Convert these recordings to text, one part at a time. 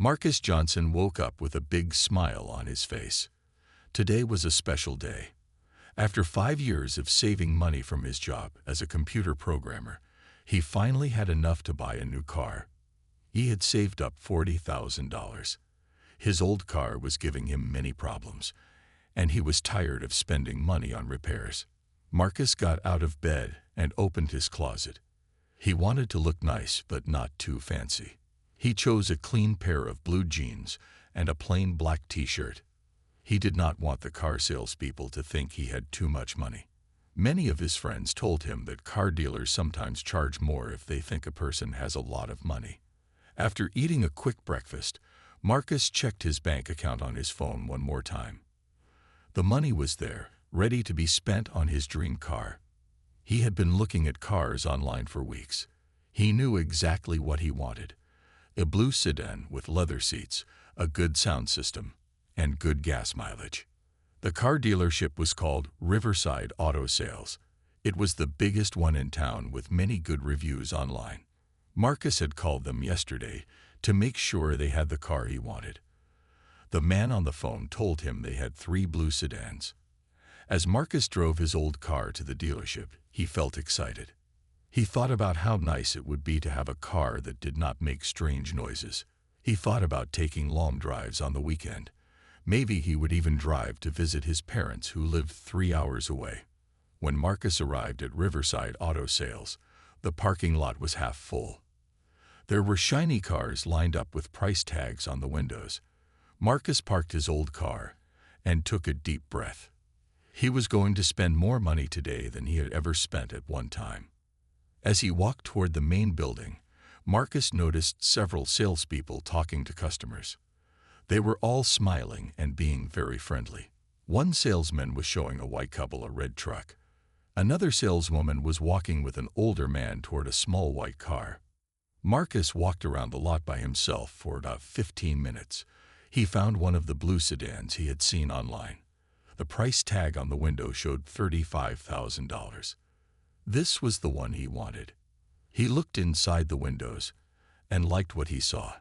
Marcus Johnson woke up with a big smile on his face. Today was a special day. After 5 years of saving money from his job as a computer programmer, he finally had enough to buy a new car. He had saved up $40,000. His old car was giving him many problems, and he was tired of spending money on repairs. Marcus got out of bed and opened his closet. He wanted to look nice but not too fancy. He chose a clean pair of blue jeans and a plain black t-shirt. He did not want the car salespeople to think he had too much money. Many of his friends told him that car dealers sometimes charge more if they think a person has a lot of money. After eating a quick breakfast, Marcus checked his bank account on his phone one more time. The money was there, ready to be spent on his dream car. He had been looking at cars online for weeks. He knew exactly what he wanted: a blue sedan with leather seats, a good sound system, and good gas mileage. The car dealership was called Riverside Auto Sales. It was the biggest one in town with many good reviews online. Marcus had called them yesterday to make sure they had the car he wanted. The man on the phone told him they had 3 blue sedans. As Marcus drove his old car to the dealership, he felt excited. He thought about how nice it would be to have a car that did not make strange noises. He thought about taking long drives on the weekend. Maybe he would even drive to visit his parents who lived 3 hours away. When Marcus arrived at Riverside Auto Sales, the parking lot was half full. There were shiny cars lined up with price tags on the windows. Marcus parked his old car and took a deep breath. He was going to spend more money today than he had ever spent at one time. As he walked toward the main building, Marcus noticed several salespeople talking to customers. They were all smiling and being very friendly. One salesman was showing a white couple a red truck. Another saleswoman was walking with an older man toward a small white car. Marcus walked around the lot by himself for about 15 minutes. He found one of the blue sedans he had seen online. The price tag on the window showed $35,000. This was the one he wanted. He looked inside the windows and liked what he saw.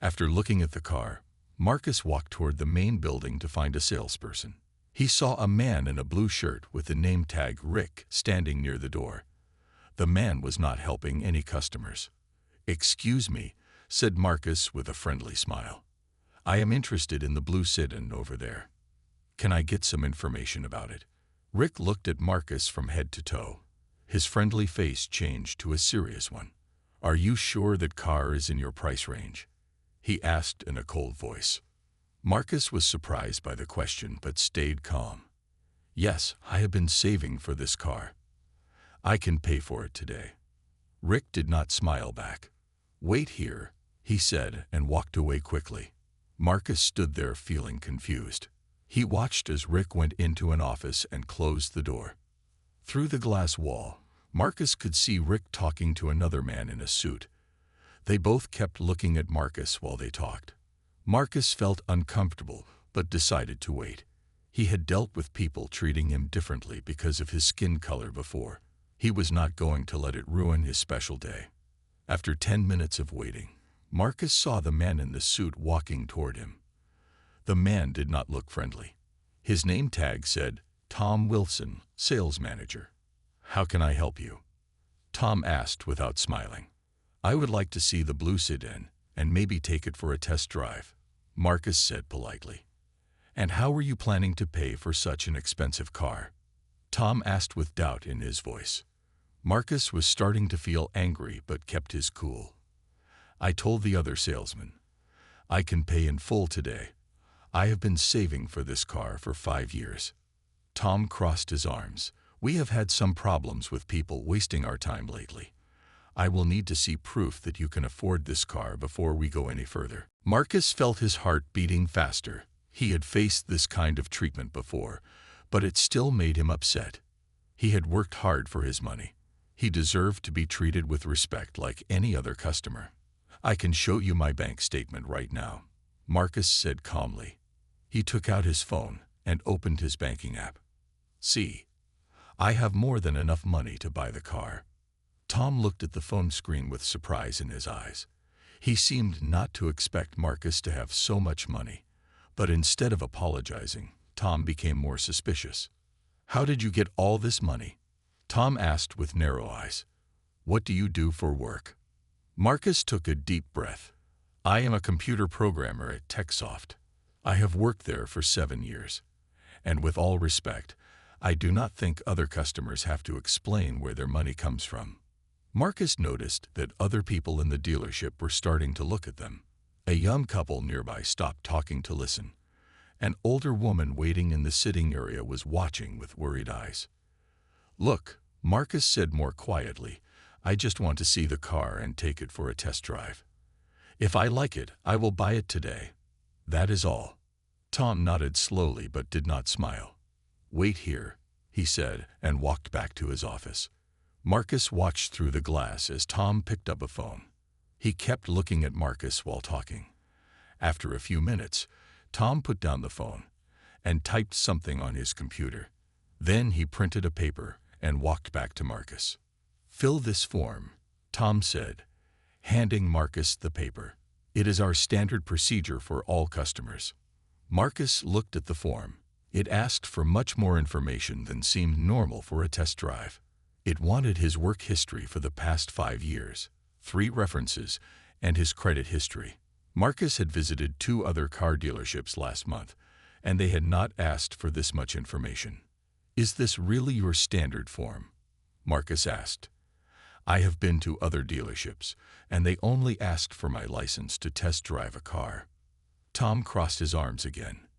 After looking at the car, Marcus walked toward the main building to find a salesperson. He saw a man in a blue shirt with the name tag Rick standing near the door. The man was not helping any customers. "Excuse me," said Marcus with a friendly smile. "I am interested in the blue sedan over there. Can I get some information about it?" Rick looked at Marcus from head to toe. His friendly face changed to a serious one. "Are you sure that car is in your price range?" he asked in a cold voice. Marcus was surprised by the question but stayed calm. "Yes, I have been saving for this car. I can pay for it today." Rick did not smile back. "Wait here," he said and walked away quickly. Marcus stood there feeling confused. He watched as Rick went into an office and closed the door. Through the glass wall, Marcus could see Rick talking to another man in a suit. They both kept looking at Marcus while they talked. Marcus felt uncomfortable but decided to wait. He had dealt with people treating him differently because of his skin color before. He was not going to let it ruin his special day. After 10 minutes of waiting, Marcus saw the man in the suit walking toward him. The man did not look friendly. His name tag said, "Tom Wilson, Sales Manager." "How can I help you?" Tom asked without smiling. "I would like to see the blue sedan and maybe take it for a test drive," Marcus said politely. "And how were you planning to pay for such an expensive car?" Tom asked with doubt in his voice. Marcus was starting to feel angry but kept his cool. "I told the other salesman, I can pay in full today. I have been saving for this car for 5 years." Tom crossed his arms. "We have had some problems with people wasting our time lately. I will need to see proof that you can afford this car before we go any further." Marcus felt his heart beating faster. He had faced this kind of treatment before, but it still made him upset. He had worked hard for his money. He deserved to be treated with respect like any other customer. "I can show you my bank statement right now," Marcus said calmly. He took out his phone and opened his banking app. "See, I have more than enough money to buy the car." Tom looked at the phone screen with surprise in his eyes. He seemed not to expect Marcus to have so much money, but instead of apologizing, Tom became more suspicious. "How did you get all this money?" Tom asked with narrow eyes. "What do you do for work?" Marcus took a deep breath. "I am a computer programmer at TechSoft. I have worked there for 7 years. And with all respect, I do not think other customers have to explain where their money comes from." Marcus noticed that other people in the dealership were starting to look at them. A young couple nearby stopped talking to listen. An older woman waiting in the sitting area was watching with worried eyes. "Look," Marcus said more quietly, "I just want to see the car and take it for a test drive. If I like it, I will buy it today. That is all." Tom nodded slowly but did not smile. "Wait here," he said, and walked back to his office. Marcus watched through the glass as Tom picked up a phone. He kept looking at Marcus while talking. After a few minutes, Tom put down the phone and typed something on his computer. Then he printed a paper and walked back to Marcus. "Fill this form," Tom said, handing Marcus the paper. "It is our standard procedure for all customers." Marcus looked at the form. It asked for much more information than seemed normal for a test drive. It wanted his work history for the past 5 years, 3 references, and his credit history. Marcus had visited 2 other car dealerships last month, and they had not asked for this much information. "Is this really your standard form?" Marcus asked. "I have been to other dealerships, and they only asked for my license to test drive a car." Tom crossed his arms again.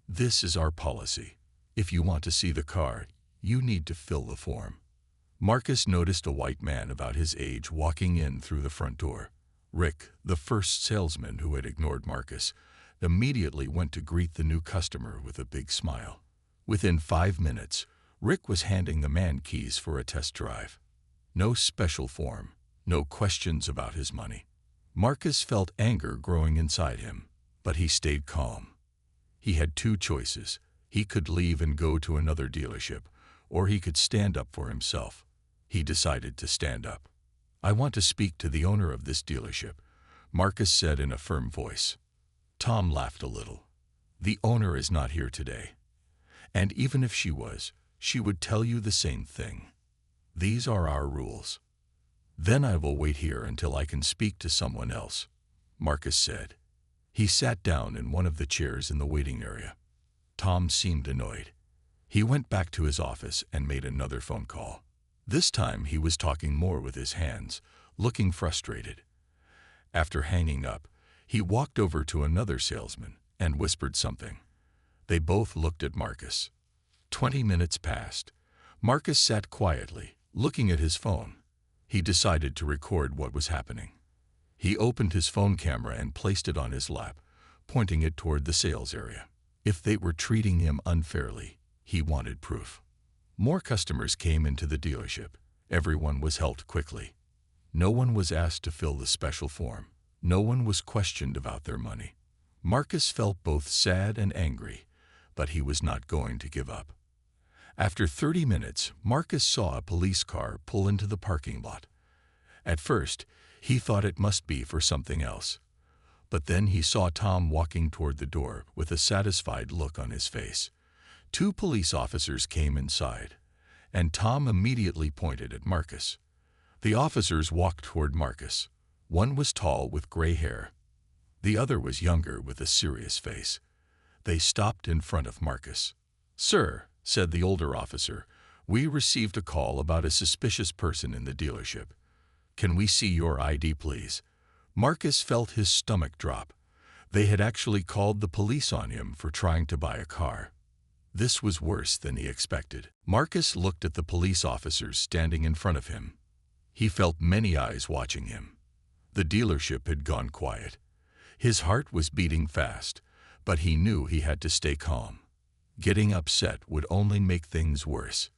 "This is our policy. If you want to see the car, you need to fill the form." Marcus noticed a white man about his age walking in through the front door. Rick, the first salesman who had ignored Marcus, immediately went to greet the new customer with a big smile. Within 5 minutes, Rick was handing the man keys for a test drive. No special form, no questions about his money. Marcus felt anger growing inside him, but he stayed calm. He had 2 choices. He could leave and go to another dealership, or he could stand up for himself. He decided to stand up. "I want to speak to the owner of this dealership," Marcus said in a firm voice. Tom laughed a little. "The owner is not here today. And even if she was, she would tell you the same thing. These are our rules." "Then I will wait here until I can speak to someone else," Marcus said. He sat down in one of the chairs in the waiting area. Tom seemed annoyed. He went back to his office and made another phone call. This time he was talking more with his hands, looking frustrated. After hanging up, he walked over to another salesman and whispered something. They both looked at Marcus. 20 minutes passed. Marcus sat quietly, looking at his phone. He decided to record what was happening. He opened his phone camera and placed it on his lap, pointing it toward the sales area. If they were treating him unfairly, he wanted proof. More customers came into the dealership. Everyone was helped quickly. No one was asked to fill the special form. No one was questioned about their money. Marcus felt both sad and angry, but he was not going to give up. After 30 minutes, Marcus saw a police car pull into the parking lot. At first, he thought it must be for something else. But then he saw Tom walking toward the door with a satisfied look on his face. 2 police officers came inside, and Tom immediately pointed at Marcus. The officers walked toward Marcus. One was tall with gray hair. The other was younger with a serious face. They stopped in front of Marcus. "Sir," said the older officer, "we received a call about a suspicious person in the dealership. Can we see your ID, please?" Marcus felt his stomach drop. They had actually called the police on him for trying to buy a car. This was worse than he expected. Marcus looked at the police officers standing in front of him. He felt many eyes watching him. The dealership had gone quiet. His heart was beating fast, but he knew he had to stay calm. Getting upset would only make things worse.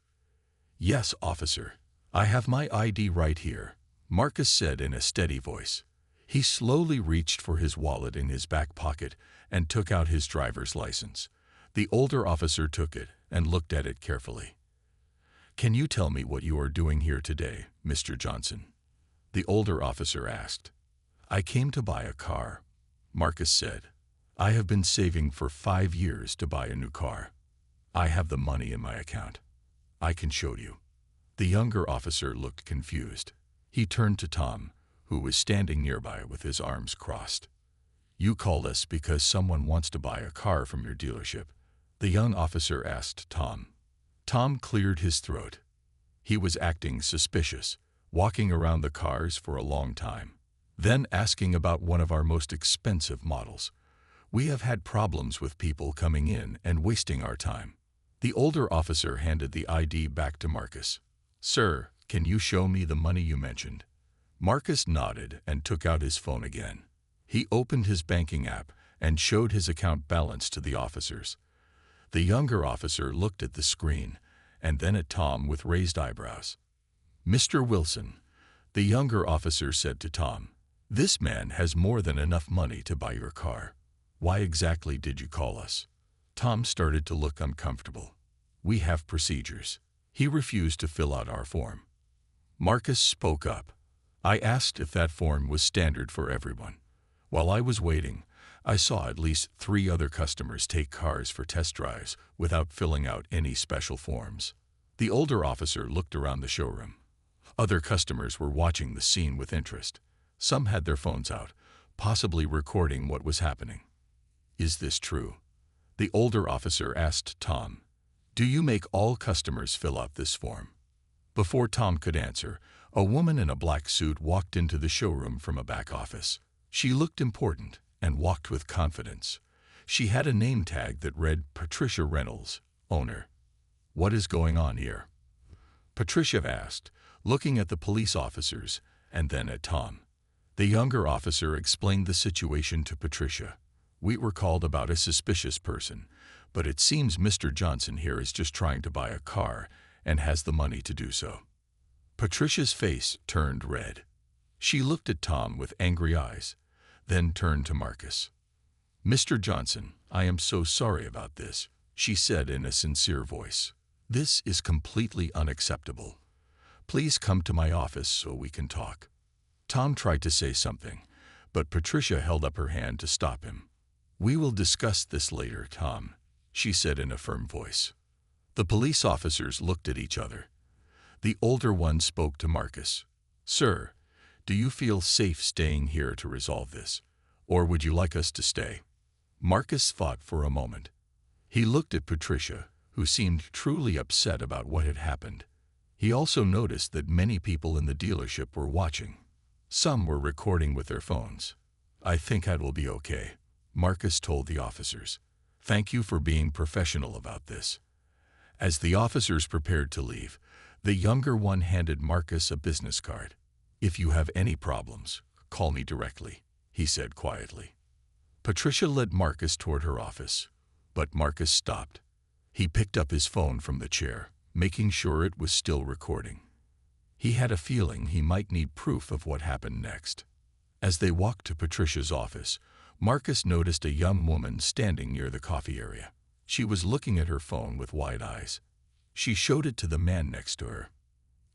"Yes, officer. I have my ID right here," Marcus said in a steady voice. He slowly reached for his wallet in his back pocket and took out his driver's license. The older officer took it and looked at it carefully. "Can you tell me what you are doing here today, Mr. Johnson?" the older officer asked. I came to buy a car, Marcus said. I have been saving for 5 years to buy a new car. I have the money in my account. I can show you. The younger officer looked confused. He turned to Tom, who was standing nearby with his arms crossed. You called us because someone wants to buy a car from your dealership, the young officer asked Tom. Tom cleared his throat. He was acting suspicious, walking around the cars for a long time, then asking about one of our most expensive models. We have had problems with people coming in and wasting our time. The older officer handed the ID back to Marcus. Sir, can you show me the money you mentioned? Marcus nodded and took out his phone again. He opened his banking app and showed his account balance to the officers. The younger officer looked at the screen and then at Tom with raised eyebrows. Mr. Wilson, the younger officer said to Tom, this man has more than enough money to buy your car. Why exactly did you call us? Tom started to look uncomfortable. We have procedures. He refused to fill out our form. Marcus spoke up. I asked if that form was standard for everyone. While I was waiting, I saw at least 3 other customers take cars for test drives without filling out any special forms. The older officer looked around the showroom. Other customers were watching the scene with interest. Some had their phones out, possibly recording what was happening. Is this true? The older officer asked Tom. Do you make all customers fill out this form? Before Tom could answer, a woman in a black suit walked into the showroom from a back office. She looked important and walked with confidence. She had a name tag that read Patricia Reynolds, owner. What is going on here? Patricia asked, looking at the police officers and then at Tom. The younger officer explained the situation to Patricia. We were called about a suspicious person, but it seems Mr. Johnson here is just trying to buy a car and has the money to do so. Patricia's face turned red. She looked at Tom with angry eyes, then turned to Marcus. Mr. Johnson, I am so sorry about this, she said in a sincere voice. This is completely unacceptable. Please come to my office so we can talk. Tom tried to say something, but Patricia held up her hand to stop him. We will discuss this later, Tom, she said in a firm voice. The police officers looked at each other. The older one spoke to Marcus. Sir, do you feel safe staying here to resolve this, or would you like us to stay? Marcus thought for a moment. He looked at Patricia, who seemed truly upset about what had happened. He also noticed that many people in the dealership were watching. Some were recording with their phones. I think I will be okay, Marcus told the officers. Thank you for being professional about this. As the officers prepared to leave, the younger one handed Marcus a business card. If you have any problems, call me directly, he said quietly. Patricia led Marcus toward her office, but Marcus stopped. He picked up his phone from the chair, making sure it was still recording. He had a feeling he might need proof of what happened next. As they walked to Patricia's office, Marcus noticed a young woman standing near the coffee area. She was looking at her phone with wide eyes. She showed it to the man next to her.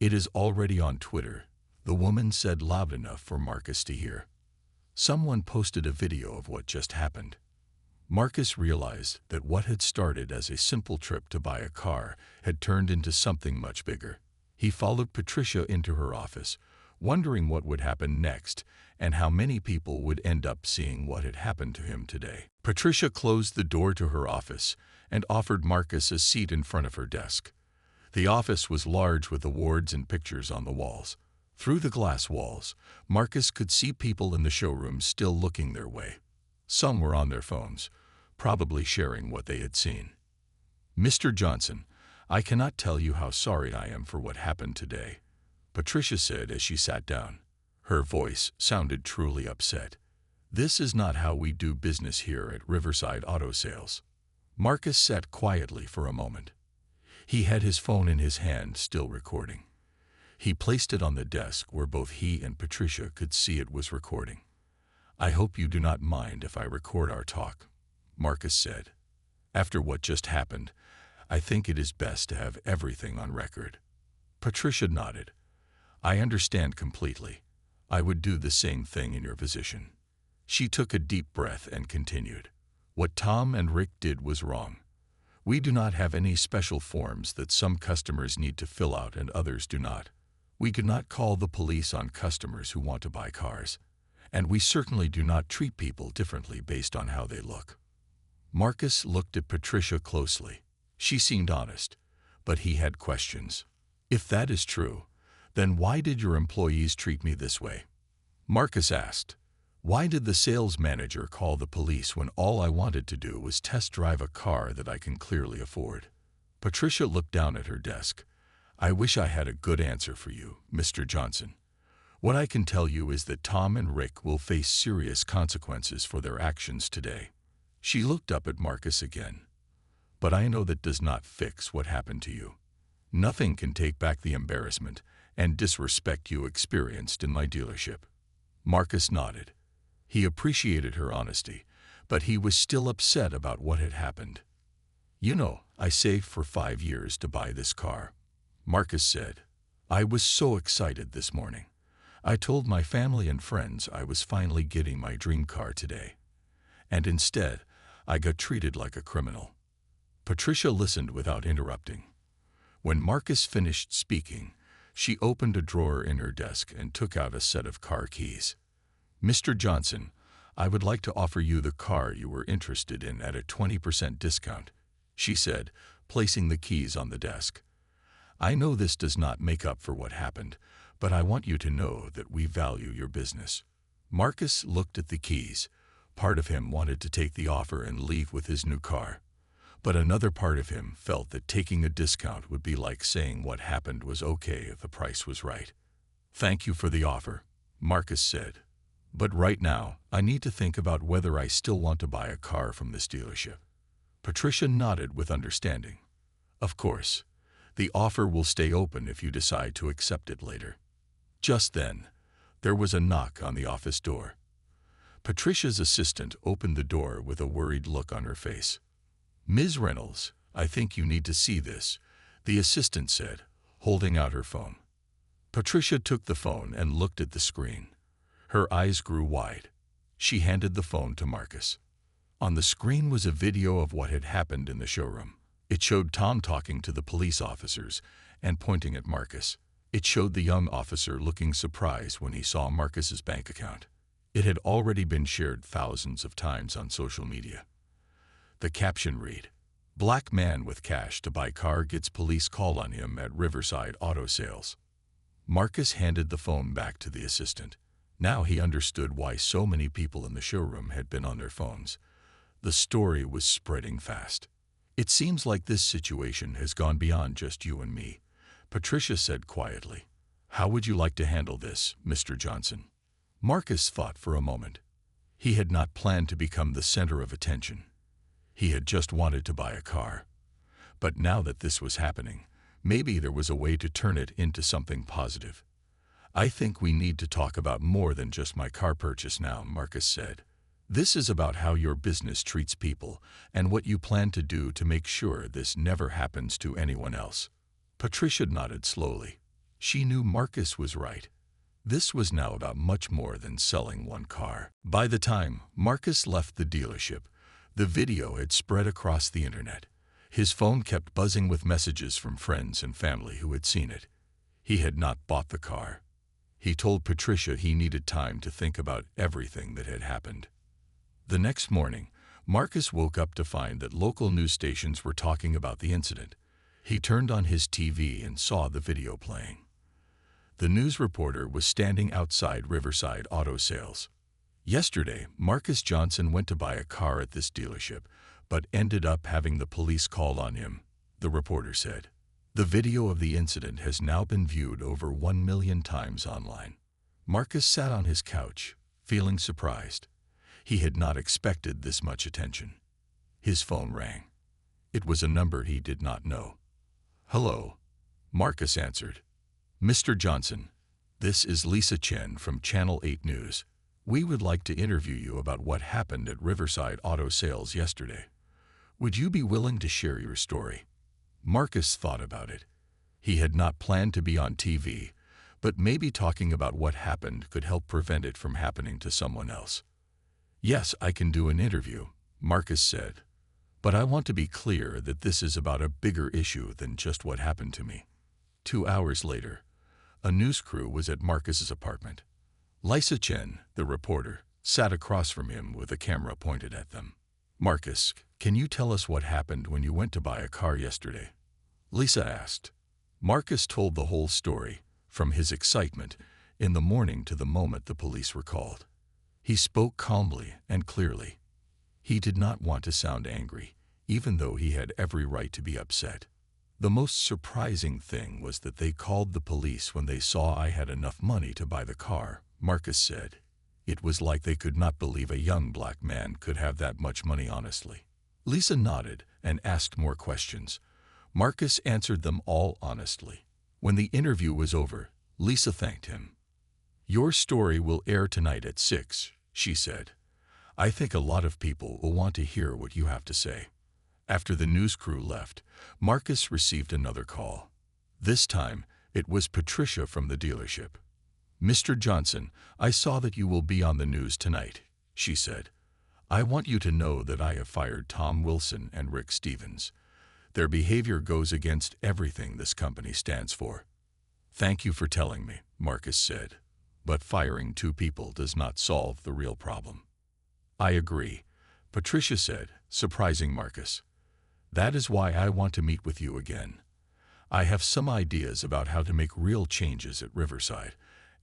It is already on Twitter, the woman said loud enough for Marcus to hear. Someone posted a video of what just happened. Marcus realized that what had started as a simple trip to buy a car had turned into something much bigger. He followed Patricia into her office, wondering what would happen next and how many people would end up seeing what had happened to him today. Patricia closed the door to her office and offered Marcus a seat in front of her desk. The office was large with awards and pictures on the walls. Through the glass walls, Marcus could see people in the showroom still looking their way. Some were on their phones, probably sharing what they had seen. Mr. Johnson, I cannot tell you how sorry I am for what happened today, Patricia said as she sat down. Her voice sounded truly upset. This is not how we do business here at Riverside Auto Sales. Marcus sat quietly for a moment. He had his phone in his hand, still recording. He placed it on the desk where both he and Patricia could see it was recording. I hope you do not mind if I record our talk, Marcus said. After what just happened, I think it is best to have everything on record. Patricia nodded. I understand completely. I would do the same thing in your position." She took a deep breath and continued. "What Tom and Rick did was wrong. We do not have any special forms that some customers need to fill out and others do not. We do not call the police on customers who want to buy cars. And we certainly do not treat people differently based on how they look." Marcus looked at Patricia closely. She seemed honest, but he had questions. "If that is true, then why did your employees treat me this way?" Marcus asked. "Why did the sales manager call the police when all I wanted to do was test drive a car that I can clearly afford?" Patricia looked down at her desk. "I wish I had a good answer for you, Mr. Johnson. What I can tell you is that Tom and Rick will face serious consequences for their actions today." She looked up at Marcus again. "But I know that does not fix what happened to you. Nothing can take back the embarrassment and disrespect you experienced in my dealership." Marcus nodded. He appreciated her honesty, but he was still upset about what had happened. "You know, I saved for 5 years to buy this car," Marcus said. "I was so excited this morning. I told my family and friends I was finally getting my dream car today. And instead, I got treated like a criminal." Patricia listened without interrupting. When Marcus finished speaking, she opened a drawer in her desk and took out a set of car keys. "Mr. Johnson, I would like to offer you the car you were interested in at a 20% discount," she said, placing the keys on the desk. "I know this does not make up for what happened, but I want you to know that we value your business." Marcus looked at the keys. Part of him wanted to take the offer and leave with his new car, but another part of him felt that taking a discount would be like saying what happened was okay if the price was right. "Thank you for the offer," Marcus said. "But right now, I need to think about whether I still want to buy a car from this dealership." Patricia nodded with understanding. "Of course, the offer will stay open if you decide to accept it later." Just then, there was a knock on the office door. Patricia's assistant opened the door with a worried look on her face. "Ms. Reynolds, I think you need to see this," the assistant said, holding out her phone. Patricia took the phone and looked at the screen. Her eyes grew wide. She handed the phone to Marcus. On the screen was a video of what had happened in the showroom. It showed Tom talking to the police officers and pointing at Marcus. It showed the young officer looking surprised when he saw Marcus's bank account. It had already been shared thousands of times on social media. The caption read, "Black man with cash to buy car gets police call on him at Riverside Auto Sales." Marcus handed the phone back to the assistant. Now he understood why so many people in the showroom had been on their phones. The story was spreading fast. "It seems like this situation has gone beyond just you and me," Patricia said quietly. "How would you like to handle this, Mr. Johnson?" Marcus thought for a moment. He had not planned to become the center of attention. He had just wanted to buy a car. But now that this was happening, maybe there was a way to turn it into something positive. "I think we need to talk about more than just my car purchase now," Marcus said. "This is about how your business treats people and what you plan to do to make sure this never happens to anyone else." Patricia nodded slowly. She knew Marcus was right. This was now about much more than selling one car. By the time Marcus left the dealership, the video had spread across the internet. His phone kept buzzing with messages from friends and family who had seen it. He had not bought the car. He told Patricia he needed time to think about everything that had happened. The next morning, Marcus woke up to find that local news stations were talking about the incident. He turned on his TV and saw the video playing. The news reporter was standing outside Riverside Auto Sales. "Yesterday, Marcus Johnson went to buy a car at this dealership, but ended up having the police call on him," the reporter said. The video of the incident has now been viewed over 1 million times online. Marcus sat on his couch, feeling surprised. He had not expected this much attention. His phone rang. It was a number he did not know. "Hello," Marcus answered. "Mr. Johnson, this is Lisa Chen from Channel 8 News. We would like to interview you about what happened at Riverside Auto Sales yesterday. Would you be willing to share your story?" Marcus thought about it. He had not planned to be on TV, but maybe talking about what happened could help prevent it from happening to someone else. Yes, I can do an interview, Marcus said, but I want to be clear that this is about a bigger issue than just what happened to me. 2 hours later, a news crew was at Marcus's apartment. Lisa Chen, the reporter, sat across from him with a camera pointed at them. Marcus, can you tell us what happened when you went to buy a car yesterday? Lisa asked. Marcus told the whole story, from his excitement in the morning to the moment the police were called. He spoke calmly and clearly. He did not want to sound angry, even though he had every right to be upset. The most surprising thing was that they called the police when they saw I had enough money to buy the car, Marcus said. It was like they could not believe a young black man could have that much money honestly. Lisa nodded and asked more questions. Marcus answered them all honestly. When the interview was over, Lisa thanked him. Your story will air tonight at 6, she said. I think a lot of people will want to hear what you have to say. After the news crew left, Marcus received another call. This time, it was Patricia from the dealership. Mr. Johnson, I saw that you will be on the news tonight, she said. I want you to know that I have fired Tom Wilson and Rick Stevens. Their behavior goes against everything this company stands for. Thank you for telling me, Marcus said, but firing 2 people does not solve the real problem. I agree, Patricia said, surprising Marcus. That is why I want to meet with you again. I have some ideas about how to make real changes at Riverside,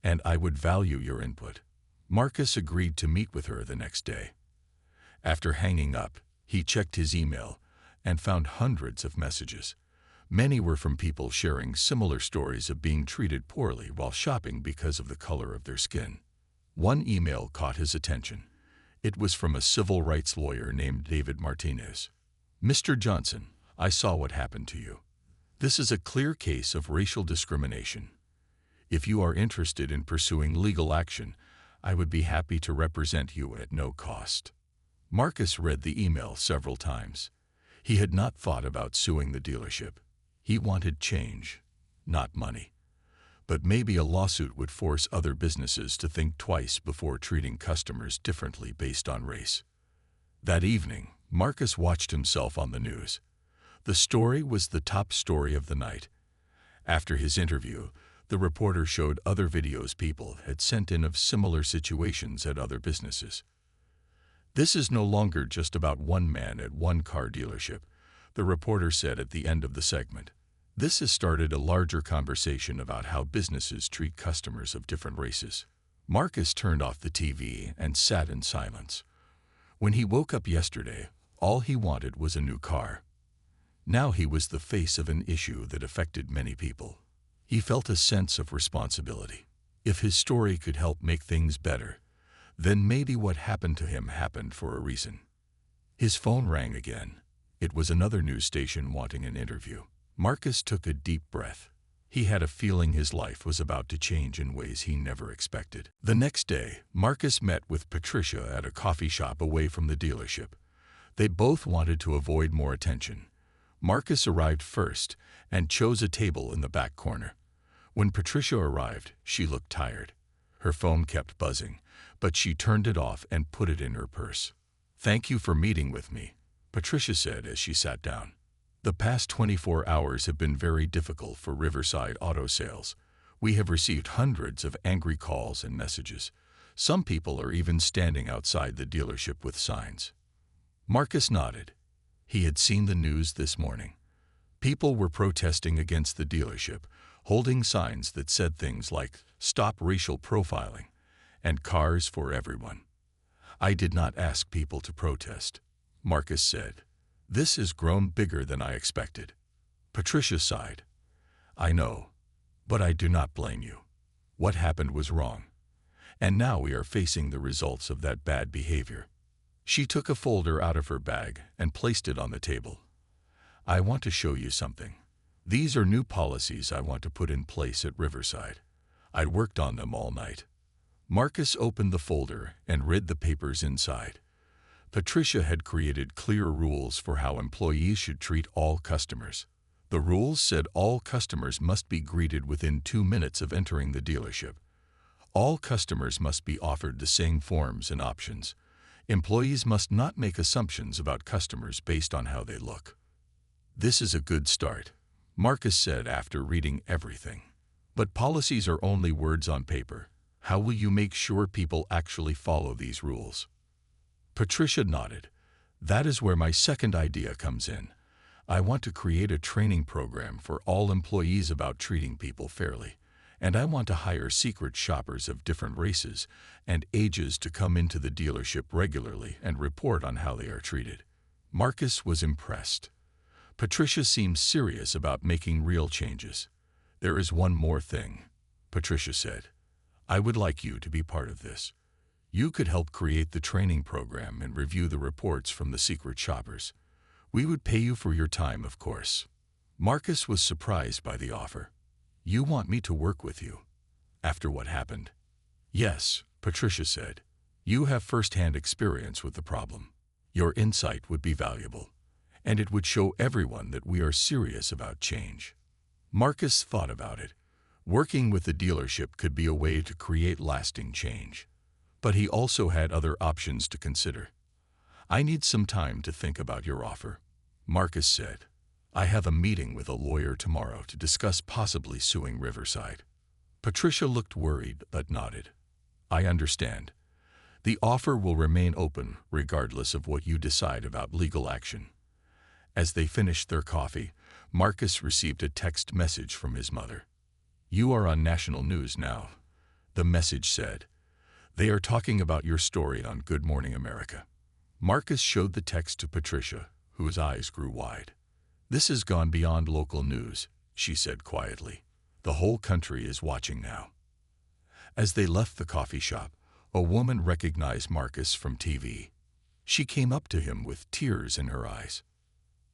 and I would value your input. Marcus agreed to meet with her the next day. After hanging up, he checked his email and found hundreds of messages. Many were from people sharing similar stories of being treated poorly while shopping because of the color of their skin. One email caught his attention. It was from a civil rights lawyer named David Martinez. Mr. Johnson, I saw what happened to you. This is a clear case of racial discrimination. If you are interested in pursuing legal action, I would be happy to represent you at no cost. Marcus read the email several times. He had not thought about suing the dealership. He wanted change, not money. But maybe a lawsuit would force other businesses to think twice before treating customers differently based on race. That evening, Marcus watched himself on the news. The story was the top story of the night. After his interview, the reporter showed other videos people had sent in of similar situations at other businesses. This is no longer just about one man at one car dealership, the reporter said at the end of the segment. This has started a larger conversation about how businesses treat customers of different races. Marcus turned off the TV and sat in silence. When he woke up yesterday, all he wanted was a new car. Now he was the face of an issue that affected many people. He felt a sense of responsibility. If his story could help make things better, then maybe what happened to him happened for a reason. His phone rang again. It was another news station wanting an interview. Marcus took a deep breath. He had a feeling his life was about to change in ways he never expected. The next day, Marcus met with Patricia at a coffee shop away from the dealership. They both wanted to avoid more attention. Marcus arrived first and chose a table in the back corner. When Patricia arrived, she looked tired. Her phone kept buzzing, but she turned it off and put it in her purse. Thank you for meeting with me, Patricia said as she sat down. The past 24 hours have been very difficult for Riverside Auto Sales. We have received hundreds of angry calls and messages. Some people are even standing outside the dealership with signs. Marcus nodded. He had seen the news this morning. People were protesting against the dealership, holding signs that said things like, "Stop racial profiling," and "Cars for everyone." I did not ask people to protest, Marcus said. This has grown bigger than I expected. Patricia sighed. I know, but I do not blame you. What happened was wrong. And now we are facing the results of that bad behavior. She took a folder out of her bag and placed it on the table. I want to show you something. These are new policies I want to put in place at Riverside. I'd worked on them all night. Marcus opened the folder and read the papers inside. Patricia had created clear rules for how employees should treat all customers. The rules said all customers must be greeted within 2 minutes of entering the dealership. All customers must be offered the same forms and options. Employees must not make assumptions about customers based on how they look. This is a good start, Marcus said after reading everything. But policies are only words on paper. How will you make sure people actually follow these rules? Patricia nodded. That is where my second idea comes in. I want to create a training program for all employees about treating people fairly. And I want to hire secret shoppers of different races and ages to come into the dealership regularly and report on how they are treated. Marcus was impressed. Patricia seemed serious about making real changes. There is one more thing, Patricia said. I would like you to be part of this. You could help create the training program and review the reports from the secret shoppers. We would pay you for your time, of course. Marcus was surprised by the offer. You want me to work with you? After what happened? Yes, Patricia said. You have first-hand experience with the problem. Your insight would be valuable, and it would show everyone that we are serious about change. Marcus thought about it. Working with the dealership could be a way to create lasting change. But he also had other options to consider. I need some time to think about your offer, Marcus said. I have a meeting with a lawyer tomorrow to discuss possibly suing Riverside. Patricia looked worried but nodded. I understand. The offer will remain open regardless of what you decide about legal action. As they finished their coffee, Marcus received a text message from his mother. You are on national news now, the message said. They are talking about your story on Good Morning America. Marcus showed the text to Patricia, whose eyes grew wide. This has gone beyond local news, she said quietly. The whole country is watching now. As they left the coffee shop, a woman recognized Marcus from TV. She came up to him with tears in her eyes.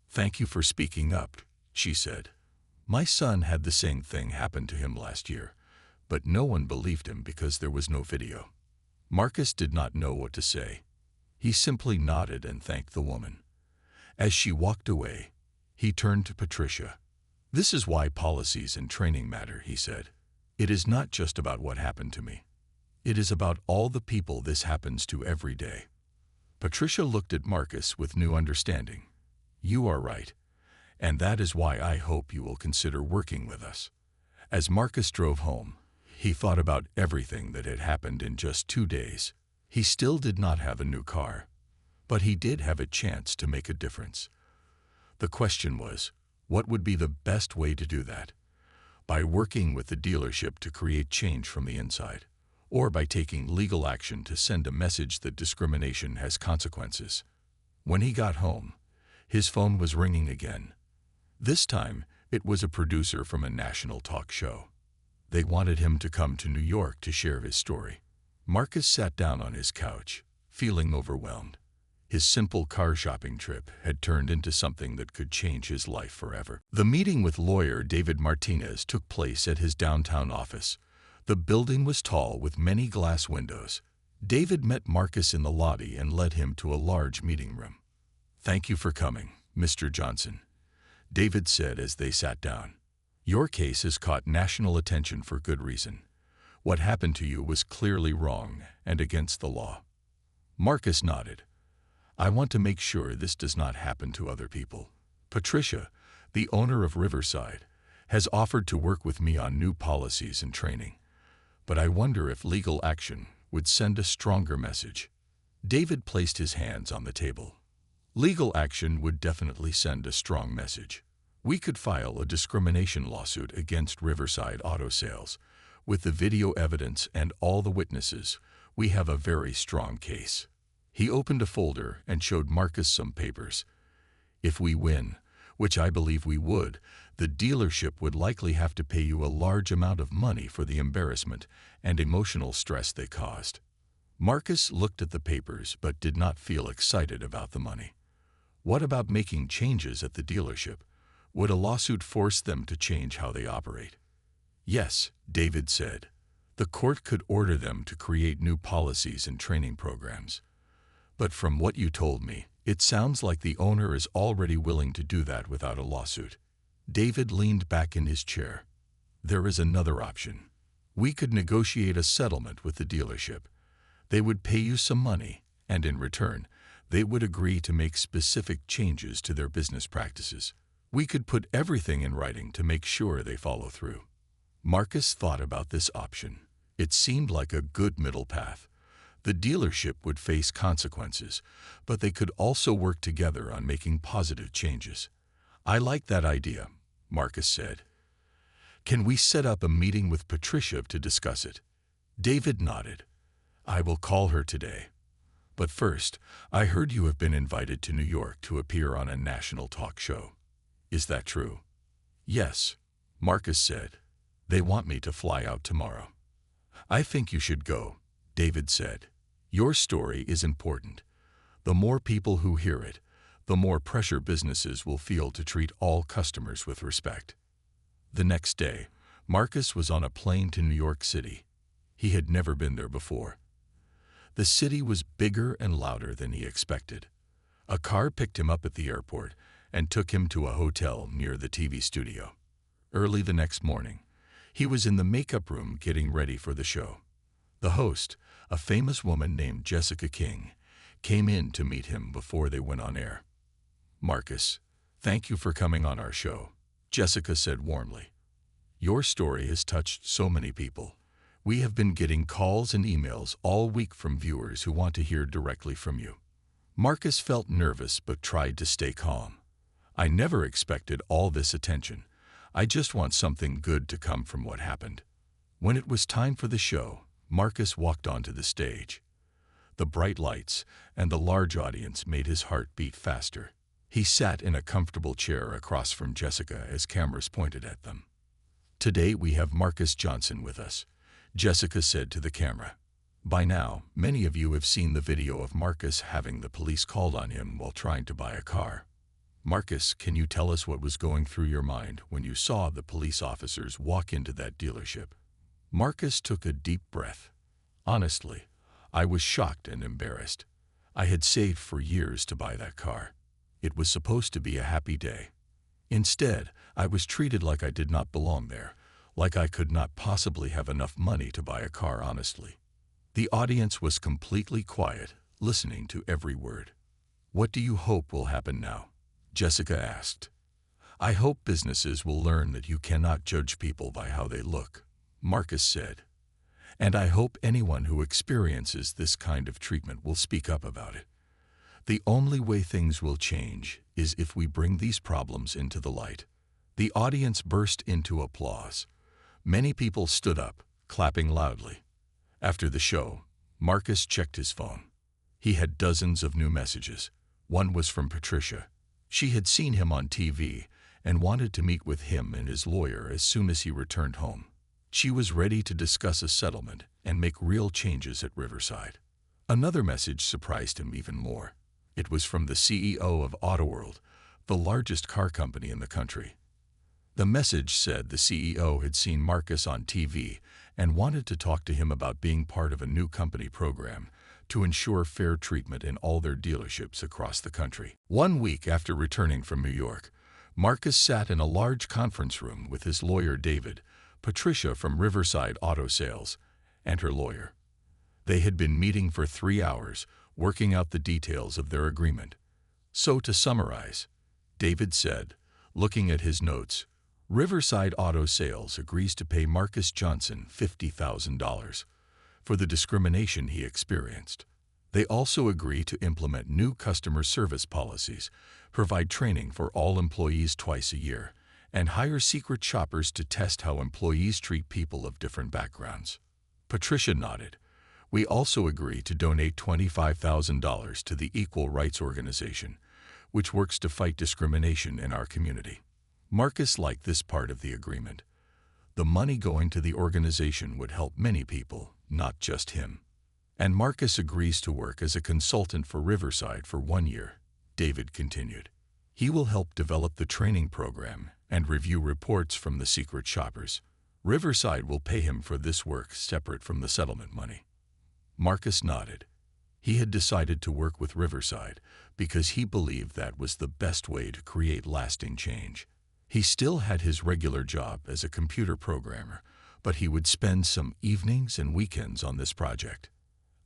Thank you for speaking up, she said. My son had the same thing happen to him last year, but no one believed him because there was no video. Marcus did not know what to say. He simply nodded and thanked the woman. As she walked away, he turned to Patricia. This is why policies and training matter, he said. It is not just about what happened to me. It is about all the people this happens to every day. Patricia looked at Marcus with new understanding. You are right, and that is why I hope you will consider working with us. As Marcus drove home, he thought about everything that had happened in just 2 days. He still did not have a new car, but he did have a chance to make a difference. The question was, what would be the best way to do that? By working with the dealership to create change from the inside, or by taking legal action to send a message that discrimination has consequences. When he got home, his phone was ringing again. This time, it was a producer from a national talk show. They wanted him to come to New York to share his story. Marcus sat down on his couch, feeling overwhelmed. His simple car shopping trip had turned into something that could change his life forever. The meeting with lawyer David Martinez took place at his downtown office. The building was tall with many glass windows. David met Marcus in the lobby and led him to a large meeting room. Thank you for coming, Mr. Johnson, David said as they sat down. Your case has caught national attention for good reason. What happened to you was clearly wrong and against the law. Marcus nodded. I want to make sure this does not happen to other people. Patricia, the owner of Riverside, has offered to work with me on new policies and training. But I wonder if legal action would send a stronger message. David placed his hands on the table. Legal action would definitely send a strong message. We could file a discrimination lawsuit against Riverside Auto Sales. With the video evidence and all the witnesses, we have a very strong case. He opened a folder and showed Marcus some papers. If we win, which I believe we would, the dealership would likely have to pay you a large amount of money for the embarrassment and emotional stress they caused. Marcus looked at the papers but did not feel excited about the money. What about making changes at the dealership? Would a lawsuit force them to change how they operate? Yes, David said. The court could order them to create new policies and training programs. But from what you told me, it sounds like the owner is already willing to do that without a lawsuit. David leaned back in his chair. There is another option. We could negotiate a settlement with the dealership. They would pay you some money, and in return, they would agree to make specific changes to their business practices. We could put everything in writing to make sure they follow through. Marcus thought about this option. It seemed like a good middle path. The dealership would face consequences, but they could also work together on making positive changes. I like that idea, Marcus said. Can we set up a meeting with Patricia to discuss it? David nodded. I will call her today. But first, I heard you have been invited to New York to appear on a national talk show. Is that true? Yes, Marcus said. They want me to fly out tomorrow. I think you should go, David said. Your story is important. The more people who hear it, the more pressure businesses will feel to treat all customers with respect. The next day, Marcus was on a plane to New York City. He had never been there before. The city was bigger and louder than he expected. A car picked him up at the airport and took him to a hotel near the TV studio. Early the next morning, he was in the makeup room getting ready for the show. The host, a famous woman named Jessica King, came in to meet him before they went on air. Marcus, thank you for coming on our show, Jessica said warmly. Your story has touched so many people. We have been getting calls and emails all week from viewers who want to hear directly from you. Marcus felt nervous but tried to stay calm. I never expected all this attention. I just want something good to come from what happened. When it was time for the show, Marcus walked onto the stage. The bright lights and the large audience made his heart beat faster. He sat in a comfortable chair across from Jessica as cameras pointed at them. Today we have Marcus Johnson with us, Jessica said to the camera. By now, many of you have seen the video of Marcus having the police called on him while trying to buy a car. Marcus, can you tell us what was going through your mind when you saw the police officers walk into that dealership? Marcus took a deep breath. Honestly, I was shocked and embarrassed. I had saved for years to buy that car. It was supposed to be a happy day. Instead, I was treated like I did not belong there, like I could not possibly have enough money to buy a car honestly. The audience was completely quiet, listening to every word. What do you hope will happen now? Jessica asked. I hope businesses will learn that you cannot judge people by how they look, Marcus said. And I hope anyone who experiences this kind of treatment will speak up about it. The only way things will change is if we bring these problems into the light. The audience burst into applause. Many people stood up, clapping loudly. After the show, Marcus checked his phone. He had dozens of new messages. One was from Patricia. She had seen him on TV and wanted to meet with him and his lawyer as soon as he returned home. She was ready to discuss a settlement and make real changes at Riverside. Another message surprised him even more. It was from the CEO of Autoworld, the largest car company in the country. The message said the CEO had seen Marcus on TV and wanted to talk to him about being part of a new company program to ensure fair treatment in all their dealerships across the country. 1 week after returning from New York, Marcus sat in a large conference room with his lawyer David, Patricia from Riverside Auto Sales, and her lawyer. They had been meeting for 3 hours, working out the details of their agreement. So to summarize, David said, looking at his notes, Riverside Auto Sales agrees to pay Marcus Johnson $50,000 for the discrimination he experienced. They also agree to implement new customer service policies, provide training for all employees twice a year, and hire secret shoppers to test how employees treat people of different backgrounds. Patricia nodded. We also agree to donate $25,000 to the Equal Rights Organization, which works to fight discrimination in our community. Marcus liked this part of the agreement. The money going to the organization would help many people, not just him. And Marcus agrees to work as a consultant for Riverside for 1 year, David continued. He will help develop the training program and review reports from the secret shoppers. Riverside will pay him for this work separate from the settlement money. Marcus nodded. He had decided to work with Riverside because he believed that was the best way to create lasting change. He still had his regular job as a computer programmer, but he would spend some evenings and weekends on this project.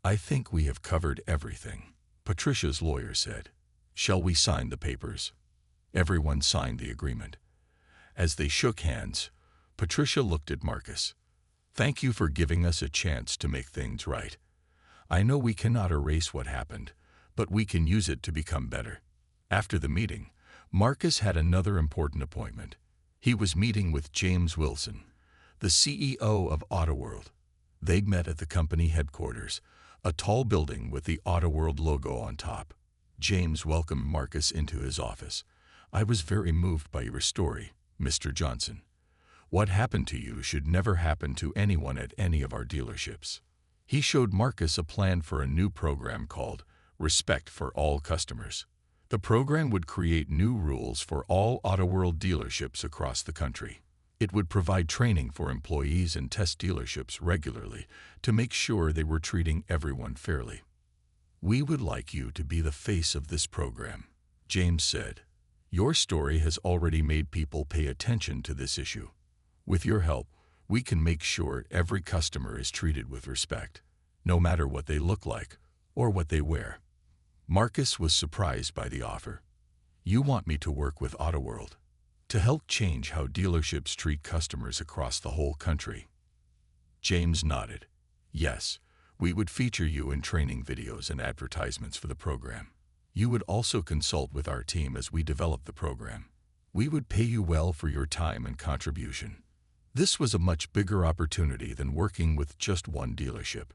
"I think we have covered everything," Patricia's lawyer said. "Shall we sign the papers?" Everyone signed the agreement. As they shook hands, Patricia looked at Marcus. "Thank you for giving us a chance to make things right. I know we cannot erase what happened, but we can use it to become better." After the meeting, Marcus had another important appointment. He was meeting with James Wilson, the CEO of AutoWorld. They met at the company headquarters, a tall building with the AutoWorld logo on top. James welcomed Marcus into his office. "I was very moved by your story, Mr. Johnson. What happened to you should never happen to anyone at any of our dealerships." He showed Marcus a plan for a new program called Respect for All Customers. The program would create new rules for all AutoWorld dealerships across the country. It would provide training for employees and test dealerships regularly to make sure they were treating everyone fairly. "We would like you to be the face of this program," James said. "Your story has already made people pay attention to this issue. With your help, we can make sure every customer is treated with respect, no matter what they look like or what they wear." Marcus was surprised by the offer. "You want me to work with AutoWorld to help change how dealerships treat customers across the whole country?" James nodded. "Yes, we would feature you in training videos and advertisements for the program. You would also consult with our team as we develop the program. We would pay you well for your time and contribution." This was a much bigger opportunity than working with just one dealership.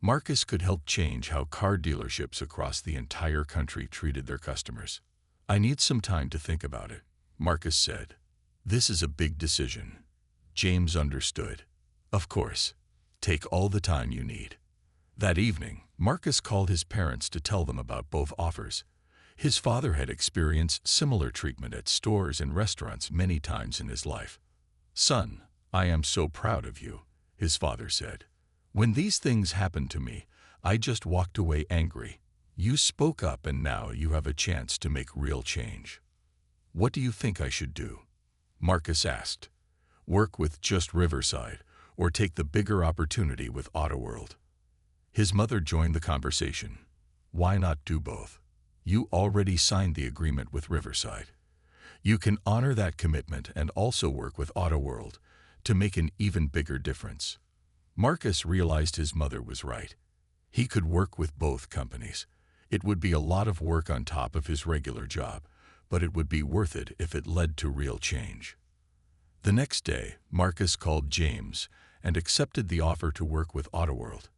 Marcus could help change how car dealerships across the entire country treated their customers. "I need some time to think about it," Marcus said. "This is a big decision." James understood. "Of course. Take all the time you need." That evening, Marcus called his parents to tell them about both offers. His father had experienced similar treatment at stores and restaurants many times in his life. "Son, I am so proud of you," his father said. "When these things happened to me, I just walked away angry. You spoke up and now you have a chance to make real change." "What do you think I should do?" Marcus asked. "Work with just Riverside or take the bigger opportunity with AutoWorld?" His mother joined the conversation. "Why not do both? You already signed the agreement with Riverside. You can honor that commitment and also work with AutoWorld to make an even bigger difference." Marcus realized his mother was right. He could work with both companies. It would be a lot of work on top of his regular job, but it would be worth it if it led to real change. The next day, Marcus called James and accepted the offer to work with AutoWorld.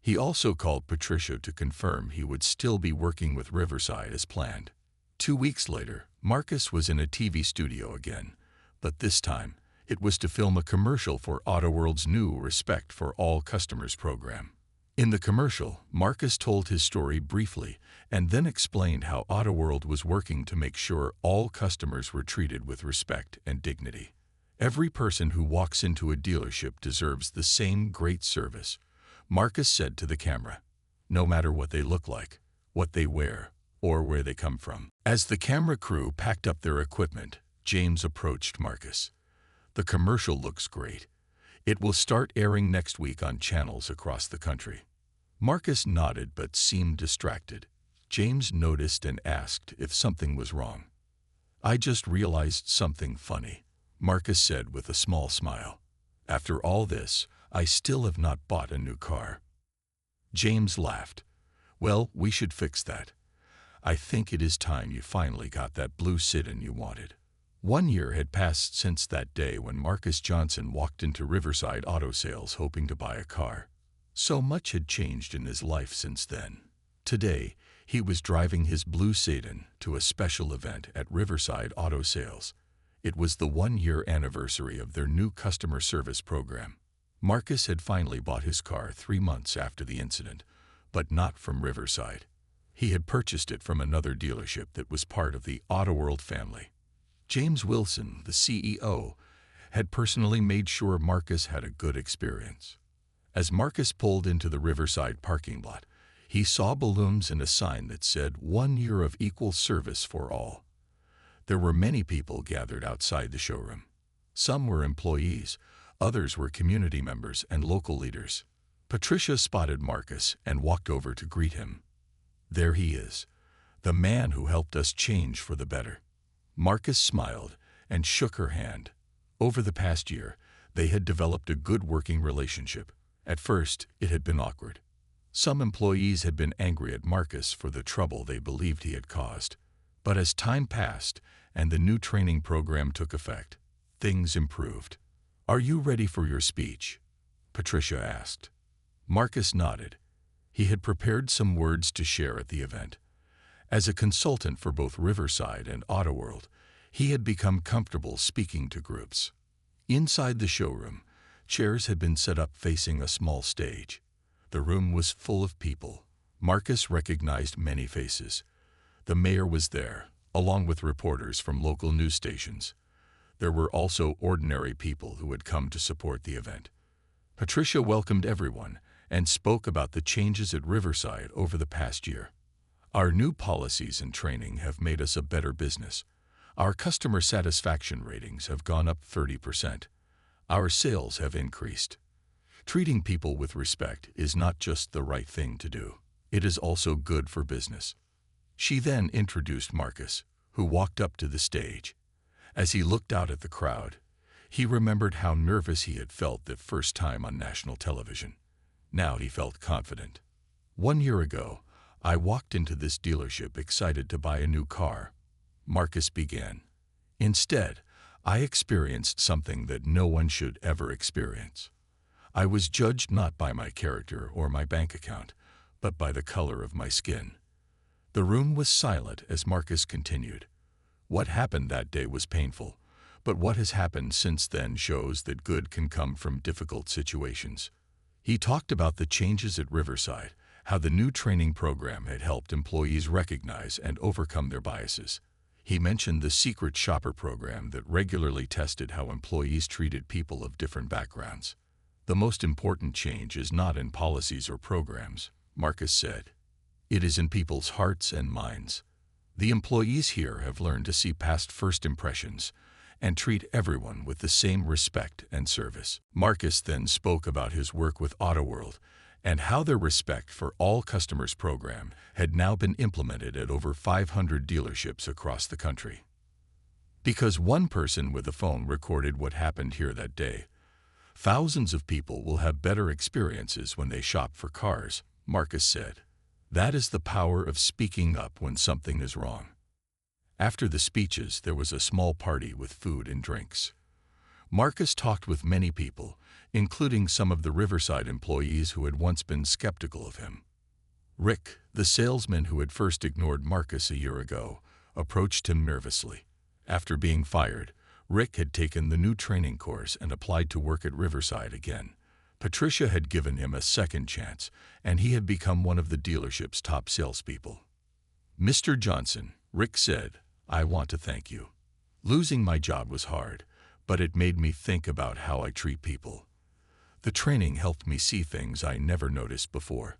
He also called Patricia to confirm he would still be working with Riverside as planned. 2 weeks later, Marcus was in a TV studio again, but this time, it was to film a commercial for AutoWorld's new Respect for All Customers program. In the commercial, Marcus told his story briefly and then explained how AutoWorld was working to make sure all customers were treated with respect and dignity. "Every person who walks into a dealership deserves the same great service," Marcus said to the camera, "no matter what they look like, what they wear, or where they come from." As the camera crew packed up their equipment, James approached Marcus. "The commercial looks great. It will start airing next week on channels across the country." Marcus nodded but seemed distracted. James noticed and asked if something was wrong. "I just realized something funny," Marcus said with a small smile. "After all this, I still have not bought a new car." James laughed. "Well, we should fix that. I think it is time you finally got that blue sedan you wanted." 1 year had passed since that day when Marcus Johnson walked into Riverside Auto Sales hoping to buy a car. So much had changed in his life since then. Today, he was driving his blue sedan to a special event at Riverside Auto Sales. It was the 1-year anniversary of their new customer service program. Marcus had finally bought his car 3 months after the incident, but not from Riverside. He had purchased it from another dealership that was part of the AutoWorld family. James Wilson, the CEO, had personally made sure Marcus had a good experience. As Marcus pulled into the Riverside parking lot, he saw balloons and a sign that said 1 year of equal service for all. There were many people gathered outside the showroom. Some were employees, others were community members and local leaders. Patricia spotted Marcus and walked over to greet him. There he is, the man who helped us change for the better. Marcus smiled and shook her hand. Over the past year, they had developed a good working relationship. At first, it had been awkward. Some employees had been angry at Marcus for the trouble they believed he had caused. But as time passed and the new training program took effect, things improved. "Are you ready for your speech?" Patricia asked. Marcus nodded. He had prepared some words to share at the event. As a consultant for both Riverside and Autoworld, he had become comfortable speaking to groups. Inside the showroom, chairs had been set up facing a small stage. The room was full of people. Marcus recognized many faces. The mayor was there, along with reporters from local news stations. There were also ordinary people who had come to support the event. Patricia welcomed everyone and spoke about the changes at Riverside over the past year. "Our new policies and training have made us a better business. Our customer satisfaction ratings have gone up 30%. Our sales have increased. Treating people with respect is not just the right thing to do. It is also good for business." She then introduced Marcus, who walked up to the stage. As he looked out at the crowd, he remembered how nervous he had felt the first time on national television. Now he felt confident. "1 year ago, I walked into this dealership excited to buy a new car," Marcus began. "Instead, I experienced something that no one should ever experience. I was judged not by my character or my bank account, but by the color of my skin." The room was silent as Marcus continued. "What happened that day was painful, but what has happened since then shows that good can come from difficult situations." He talked about the changes at Riverside, how the new training program had helped employees recognize and overcome their biases. He mentioned the secret shopper program that regularly tested how employees treated people of different backgrounds. "The most important change is not in policies or programs," Marcus said. "It is in people's hearts and minds. The employees here have learned to see past first impressions and treat everyone with the same respect and service." Marcus then spoke about his work with Autoworld and how their Respect for All Customers program had now been implemented at over 500 dealerships across the country. "Because one person with a phone recorded what happened here that day, thousands of people will have better experiences when they shop for cars," Marcus said. "That is the power of speaking up when something is wrong." After the speeches, there was a small party with food and drinks. Marcus talked with many people, including some of the Riverside employees who had once been skeptical of him. Rick, the salesman who had first ignored Marcus a year ago, approached him nervously. After being fired, Rick had taken the new training course and applied to work at Riverside again. Patricia had given him a second chance, and he had become one of the dealership's top salespeople. "Mr. Johnson," Rick said, "I want to thank you. Losing my job was hard, but it made me think about how I treat people. The training helped me see things I never noticed before.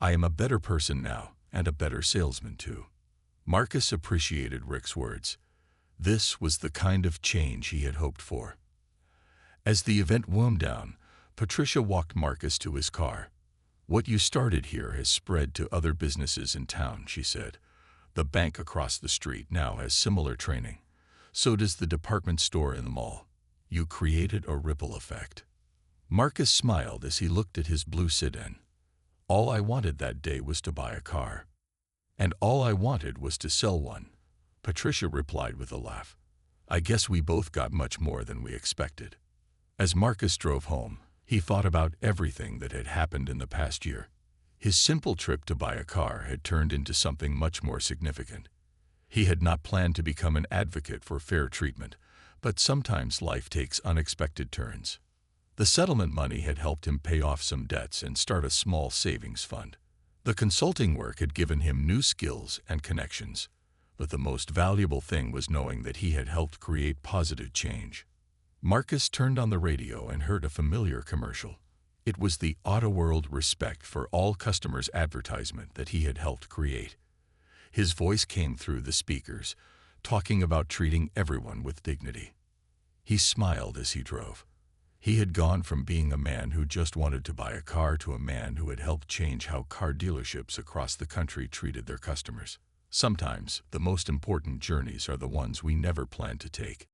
I am a better person now, and a better salesman too." Marcus appreciated Rick's words. This was the kind of change he had hoped for. As the event wound down, Patricia walked Marcus to his car. "What you started here has spread to other businesses in town," she said. "The bank across the street now has similar training. So does the department store in the mall. You created a ripple effect." Marcus smiled as he looked at his blue sedan. "All I wanted that day was to buy a car. And all I wanted was to sell one," Patricia replied with a laugh. "I guess we both got much more than we expected." As Marcus drove home, he thought about everything that had happened in the past year. His simple trip to buy a car had turned into something much more significant. He had not planned to become an advocate for fair treatment, but sometimes life takes unexpected turns. The settlement money had helped him pay off some debts and start a small savings fund. The consulting work had given him new skills and connections, but the most valuable thing was knowing that he had helped create positive change. Marcus turned on the radio and heard a familiar commercial. It was the Autoworld Respect for All Customers advertisement that he had helped create. His voice came through the speakers, talking about treating everyone with dignity. He smiled as he drove. He had gone from being a man who just wanted to buy a car to a man who had helped change how car dealerships across the country treated their customers. Sometimes, the most important journeys are the ones we never plan to take.